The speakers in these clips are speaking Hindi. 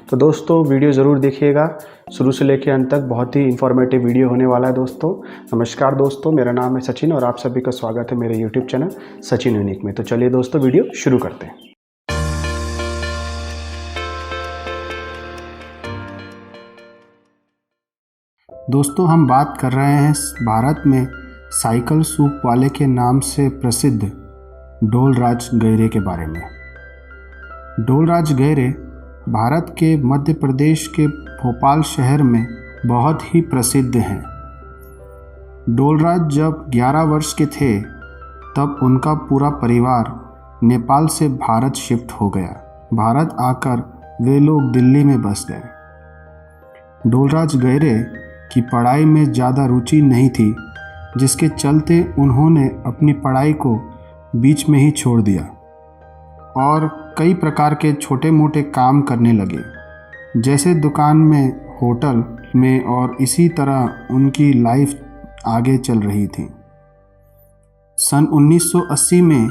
तो दोस्तों वीडियो ज़रूर देखिएगा शुरू से लेकर अंत तक, बहुत ही इन्फॉर्मेटिव वीडियो होने वाला है दोस्तों। नमस्कार दोस्तों, मेरा नाम है सचिन और आप सभी का स्वागत है मेरे यूट्यूब चैनल सचिन यूनिक में। तो चलिए दोस्तों वीडियो शुरू करते हैं। दोस्तों हम बात कर रहे हैं भारत में साइकिल सूप वाले के नाम से प्रसिद्ध डोलराज गहरे के बारे में। डोलराज गहरे भारत के मध्य प्रदेश के भोपाल शहर में बहुत ही प्रसिद्ध हैं। डोलराज जब 11 वर्ष के थे तब उनका पूरा परिवार नेपाल से भारत शिफ्ट हो गया। भारत आकर वे लोग दिल्ली में बस गए। डोलराज गहरे की पढ़ाई में ज़्यादा रुचि नहीं थी, जिसके चलते उन्होंने अपनी पढ़ाई को बीच में ही छोड़ दिया और कई प्रकार के छोटे मोटे काम करने लगे, जैसे दुकान में, होटल में, और इसी तरह उनकी लाइफ आगे चल रही थी। सन 1980 में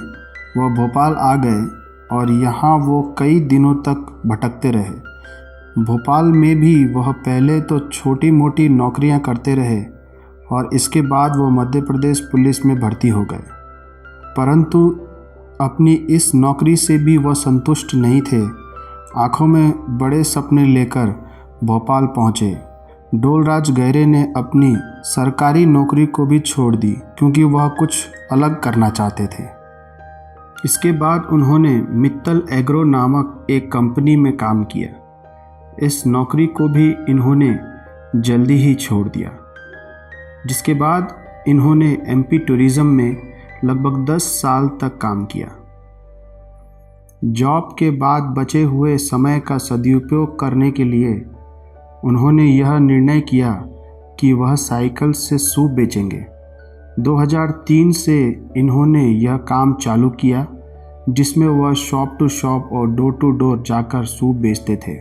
वह भोपाल आ गए और यहाँ वो कई दिनों तक भटकते रहे। भोपाल में भी वह पहले तो छोटी मोटी नौकरियां करते रहे और इसके बाद वो मध्य प्रदेश पुलिस में भर्ती हो गए, परंतु अपनी इस नौकरी से भी वह संतुष्ट नहीं थे। आंखों में बड़े सपने लेकर भोपाल पहुंचे। डोलराज गहरे ने अपनी सरकारी नौकरी को भी छोड़ दी क्योंकि वह कुछ अलग करना चाहते थे। इसके बाद उन्होंने मित्तल एग्रो नामक एक कंपनी में काम किया। इस नौकरी को भी इन्होंने जल्दी ही छोड़ दिया, जिसके बाद इन्होंने एमपी टूरिज्म में लगभग 10 साल तक काम किया। जॉब के बाद बचे हुए समय का सदुपयोग करने के लिए उन्होंने यह निर्णय किया कि वह साइकिल से सूप बेचेंगे। 2003 से इन्होंने यह काम चालू किया, जिसमें वह शॉप टू शॉप और डोर टू डोर जाकर सूप बेचते थे।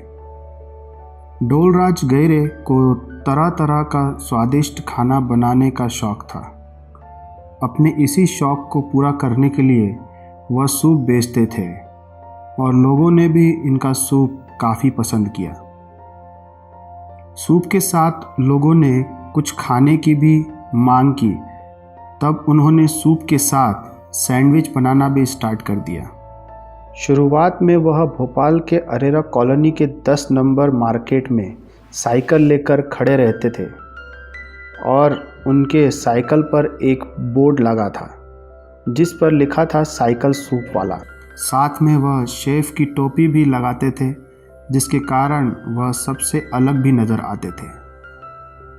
डोलराज गहरे को तरह तरह का स्वादिष्ट खाना बनाने का शौक़ था। अपने इसी शौक़ को पूरा करने के लिए वह सूप बेचते थे और लोगों ने भी इनका सूप काफ़ी पसंद किया। सूप के साथ लोगों ने कुछ खाने की भी मांग की, तब उन्होंने सूप के साथ सैंडविच बनाना भी स्टार्ट कर दिया। शुरुआत में वह भोपाल के अरेरा कॉलोनी के 10 नंबर मार्केट में साइकिल लेकर खड़े रहते थे और उनके साइकिल पर एक बोर्ड लगा था जिस पर लिखा था साइकिल सूप वाला। साथ में वह शेफ की टोपी भी लगाते थे, जिसके कारण वह सबसे अलग भी नज़र आते थे।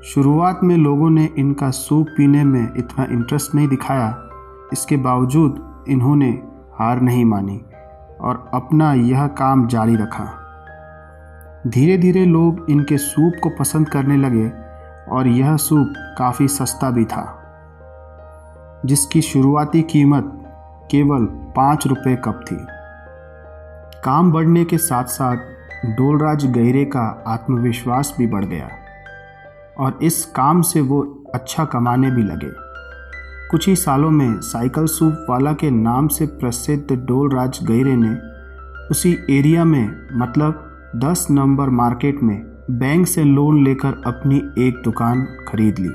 शुरुआत में लोगों ने इनका सूप पीने में इतना इंटरेस्ट नहीं दिखाया, इसके बावजूद इन्होंने हार नहीं मानी और अपना यह काम जारी रखा। धीरे धीरे लोग इनके सूप को पसंद करने लगे और यह सूप काफ़ी सस्ता भी था, जिसकी शुरुआती कीमत केवल 5 रुपये कप थी। काम बढ़ने के साथ साथ डोलराज गहरे का आत्मविश्वास भी बढ़ गया और इस काम से वो अच्छा कमाने भी लगे। कुछ ही सालों में साइकिल सूप वाला के नाम से प्रसिद्ध डोलराज गहरे ने उसी एरिया में, मतलब 10 नंबर मार्केट में, बैंक से लोन लेकर अपनी एक दुकान खरीद ली।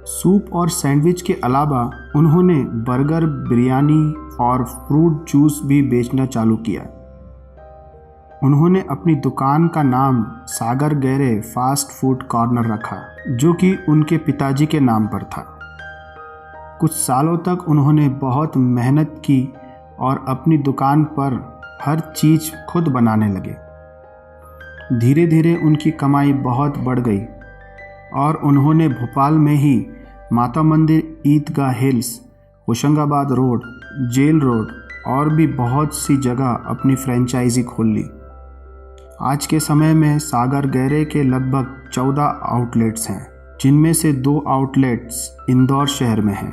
सूप और सैंडविच के अलावा उन्होंने बर्गर, बिरयानी और फ्रूट जूस भी बेचना चालू किया। उन्होंने अपनी दुकान का नाम सागर गहरे फास्ट फूड कॉर्नर रखा, जो कि उनके पिताजी के नाम पर था। कुछ सालों तक उन्होंने बहुत मेहनत की और अपनी दुकान पर हर चीज़ खुद बनाने लगे। धीरे धीरे उनकी कमाई बहुत बढ़ गई और उन्होंने भोपाल में ही Mata Mandir, Idgah hills, Hoshangabad road, jail road और भी बहुत सी जगह अपनी फ्रेंचाइजी खोल ली। आज के समय में सागर गहरे के लगभग 14 आउटलेट्स हैं, जिनमें से 2 आउटलेट्स इंदौर शहर में हैं।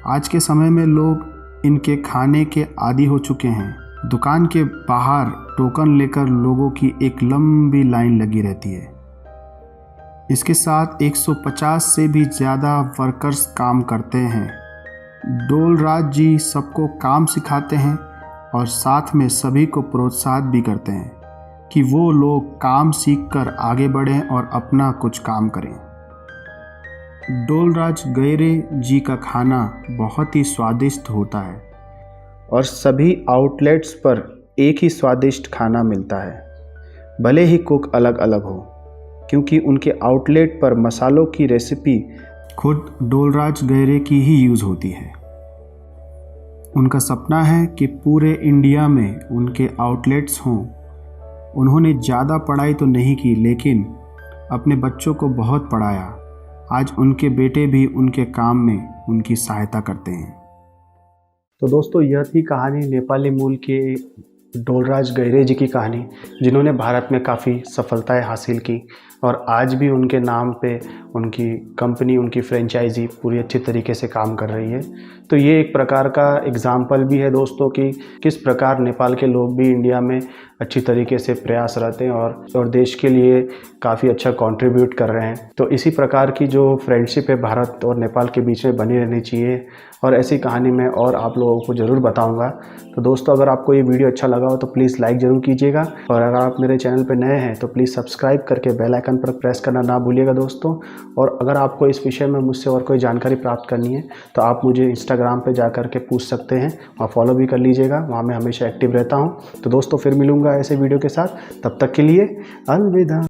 आज के समय में लोग इनके खाने के आदी हो चुके हैं। दुकान के बाहर टोकन लेकर लोगों की एक लंबी लाइन लगी रहती है। इसके साथ 150 से भी ज़्यादा वर्कर्स काम करते हैं। डोलराज जी सबको काम सिखाते हैं और साथ में सभी को प्रोत्साहित भी करते हैं कि वो लोग काम सीखकर आगे बढ़ें और अपना कुछ काम करें। डोलराज गहरे जी का खाना बहुत ही स्वादिष्ट होता है और सभी आउटलेट्स पर एक ही स्वादिष्ट खाना मिलता है, भले ही कुक अलग अलग हो, क्योंकि उनके आउटलेट पर मसालों की रेसिपी खुद डोलराज गहरे की ही यूज़ होती है। उनका सपना है कि पूरे इंडिया में उनके आउटलेट्स हों। उन्होंने ज़्यादा पढ़ाई तो नहीं की, लेकिन अपने बच्चों को बहुत पढ़ाया। आज उनके बेटे भी उनके काम में उनकी सहायता करते हैं। तो दोस्तों, यह थी कहानी नेपाली मूल के डोलराज गहरे जी की कहानी, जिन्होंने भारत में काफ़ी सफलताएं हासिल की और आज भी उनके नाम पे उनकी कंपनी, उनकी फ्रेंचाइजी पूरी अच्छी तरीके से काम कर रही है। तो ये एक प्रकार का एग्जाम्पल भी है दोस्तों कि किस प्रकार नेपाल के लोग भी इंडिया में अच्छी तरीके से प्रयासरत हैं और देश के लिए काफ़ी अच्छा कंट्रीब्यूट कर रहे हैं। तो इसी प्रकार की जो फ्रेंडशिप है भारत और नेपाल के बीच में बनी रहनी चाहिए और ऐसी कहानी मैं और आप लोगों को ज़रूर बताऊंगा। तो दोस्तों, अगर आपको ये वीडियो अच्छा लगा हो तो प्लीज़ लाइक ज़रूर कीजिएगा और अगर आप मेरे चैनल पर नए हैं तो प्लीज़ सब्सक्राइब करके बेल आइकन पर प्रेस करना ना भूलिएगा दोस्तों। और अगर आपको इस विषय में मुझसे और कोई जानकारी प्राप्त करनी है तो आप मुझे इंस्टाग्राम पे जा कर के पूछ सकते हैं और फॉलो भी कर लीजिएगा, वहाँ मैं हमेशा एक्टिव रहता हूँ। तो दोस्तों, फिर मिलूँगा ऐसे वीडियो के साथ, तब तक के लिए अलविदा।